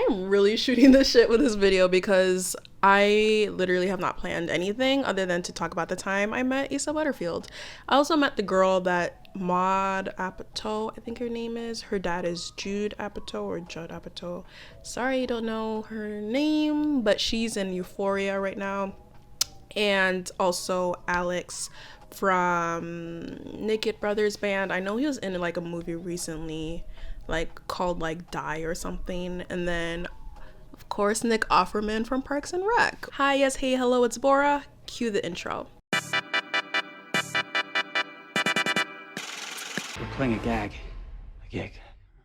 I'm really shooting the shit with this video because I literally have not planned anything other than to talk about the time I met Asa Butterfield. I also met the girl that Maude Apatow, I think her name is. Her dad is Jude Apatow or Judd Apatow. Sorry, don't know her name, but she's in Euphoria right now. And also Alex from Naked Brothers band. I know he was in like a movie recently, like called like Die or something. And then of course Nick Offerman from Parks and Rec. Hi, yes, hey, hello, it's Bora. Cue the intro. We're playing a gag. A gig.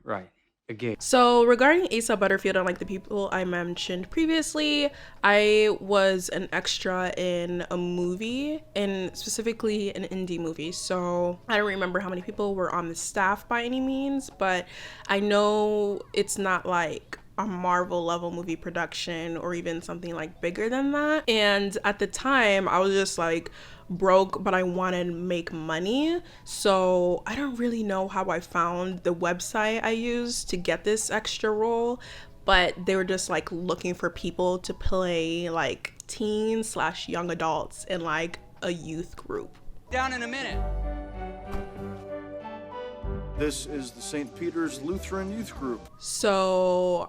Right. A gig. So regarding Asa Butterfield and like the people I mentioned previously, I was an extra in a movie, and specifically an indie movie. So I don't remember how many people were on the staff by any means, but I know it's not like a Marvel level movie production or even something like bigger than that. And at the time I was just like broke, but I wanted to make money. So I don't really know how I found the website I used to get this extra role, but they were just like looking for people to play like teens / young adults in like a youth group. Down in a minute. This is the St. Peter's Lutheran Youth Group. So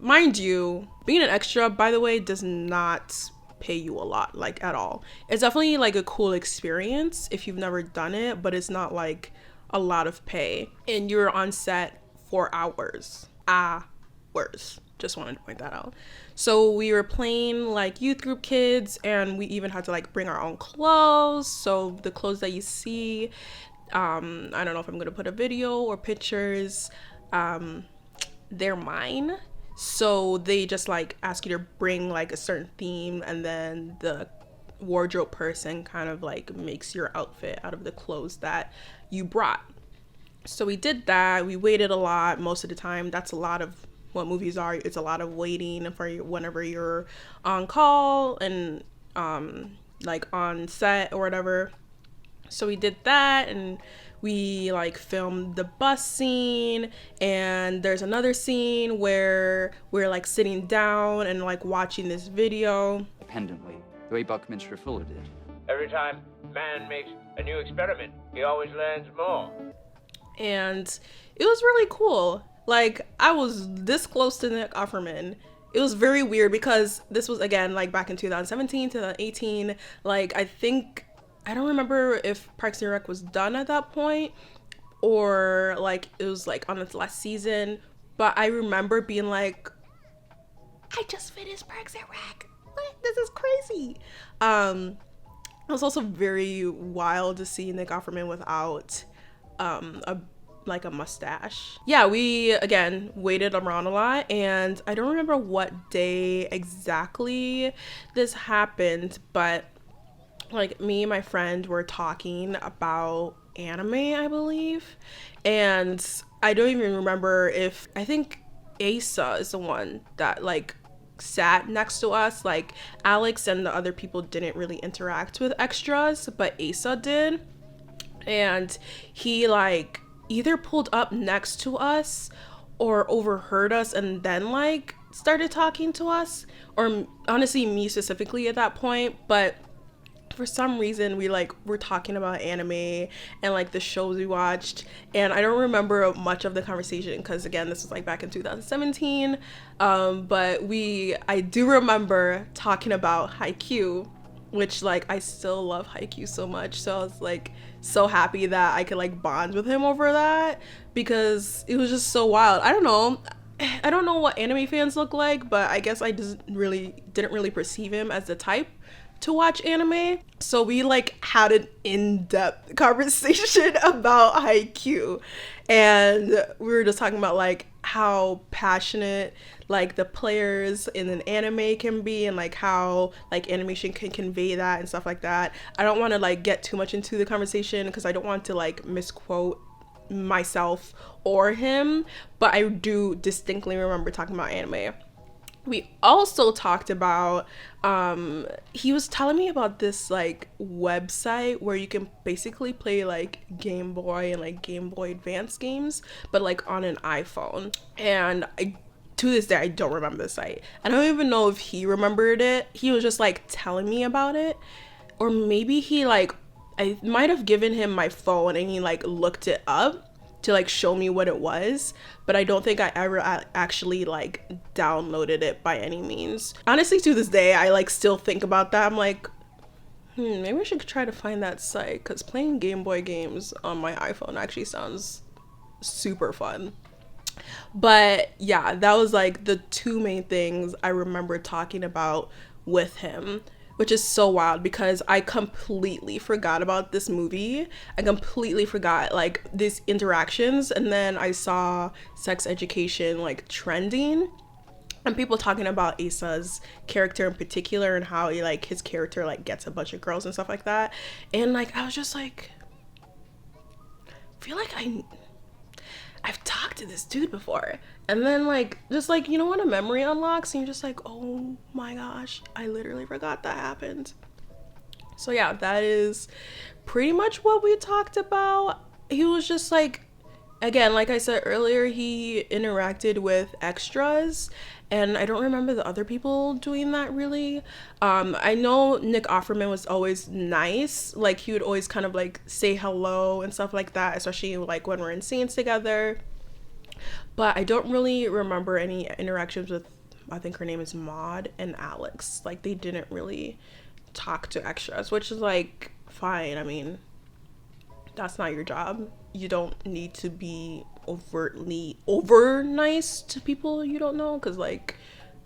mind you, being an extra, by the way, does not pay you a lot, like at all. It's definitely like a cool experience if you've never done it, but it's not like a lot of pay. And you're on set for hours. Just wanted to point that out. So we were playing like youth group kids, and we even had to like bring our own clothes. So the clothes that you see, I don't know if I'm gonna put a video or pictures, they're mine. So they just like ask you to bring like a certain theme, and then the wardrobe person kind of like makes your outfit out of the clothes that you brought. So we did that. We waited a lot most of the time. That's a lot of what movies are. It's a lot of waiting for whenever you're on call and like on set or whatever. So we did that, and we like filmed the bus scene, and there's another scene where we're like sitting down and like watching this video. Independently, the way Buckminster Fuller did. Every time man makes a new experiment, he always learns more. And it was really cool. Like, I was this close to Nick Offerman. It was very weird because this was again like back in 2017, 2018. Like I don't remember if Parks and Rec was done at that point or like it was like on its last season, but I remember being like, I just finished Parks and Rec. What? This is crazy. It was also very wild to see Nick Offerman without a mustache. Yeah, we again waited around a lot, and I don't remember what day exactly this happened, but like me and my friend were talking about anime, I believe, and I don't even remember if I think Asa is the one that like sat next to us. Like Alex and the other people didn't really interact with extras, but Asa did, and he like either pulled up next to us or overheard us and then like started talking to us, or honestly me specifically at that point. But for some reason we like were talking about anime and like the shows we watched, and I don't remember much of the conversation because again this was like back in 2017, but I do remember talking about Haikyuu, which like I still love Haikyuu so much. So I was like so happy that I could like bond with him over that because it was just so wild. I don't know what anime fans look like, but I guess I just didn't really perceive him as the type to watch anime. So we like had an in-depth conversation about Haikyuu, and we were just talking about like how passionate like the players in an anime can be, and like how like animation can convey that and stuff like that. I don't want to like get too much into the conversation because I don't want to like misquote myself or him, but I do distinctly remember talking about anime. We also talked about, he was telling me about this like website where you can basically play like Game Boy and like Game Boy Advance games, but like on an iPhone. And I to this day, I don't remember the site. I don't even know if he remembered it. He was just like telling me about it, or maybe he like, I might have given him my phone and he like looked it up to like show me what it was, but I don't think I ever actually like downloaded it by any means. Honestly, to this day, I like still think about that. I'm like, maybe I should try to find that site, because playing Game Boy games on my iPhone actually sounds super fun. But yeah, that was like the two main things I remember talking about with him, which is so wild because I completely forgot about this movie. I completely forgot like these interactions, and then I saw sex education like trending and people talking about Asa's character in particular and how he, like, his character like gets a bunch of girls and stuff like that. And like I was just like, I feel like I've talked to this dude before. And then like, just like, you know, when a memory unlocks and you're just like, oh my gosh, I literally forgot that happened. So yeah, that is pretty much what we talked about. He was just like, again, like I said earlier, he interacted with extras, and I don't remember the other people doing that really. I know Nick Offerman was always nice. Like, he would always kind of like say hello and stuff like that, especially like when we're in scenes together. But I don't really remember any interactions with, I think her name is Maude and Alex. Like, they didn't really talk to extras, which is like fine. I mean, that's not your job. You don't need to be overtly over nice to people you don't know, because like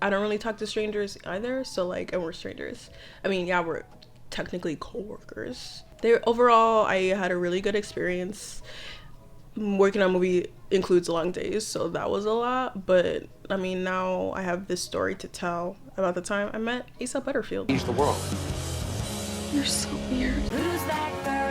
I don't really talk to strangers either. So like, and we're strangers. I mean, yeah, we're technically co-workers. Overall, I had a really good experience. Working on a movie includes long days, so that was a lot. But I mean, now I have this story to tell about the time I met Asa Butterfield. Change the world. You're so weird. Who's that girl?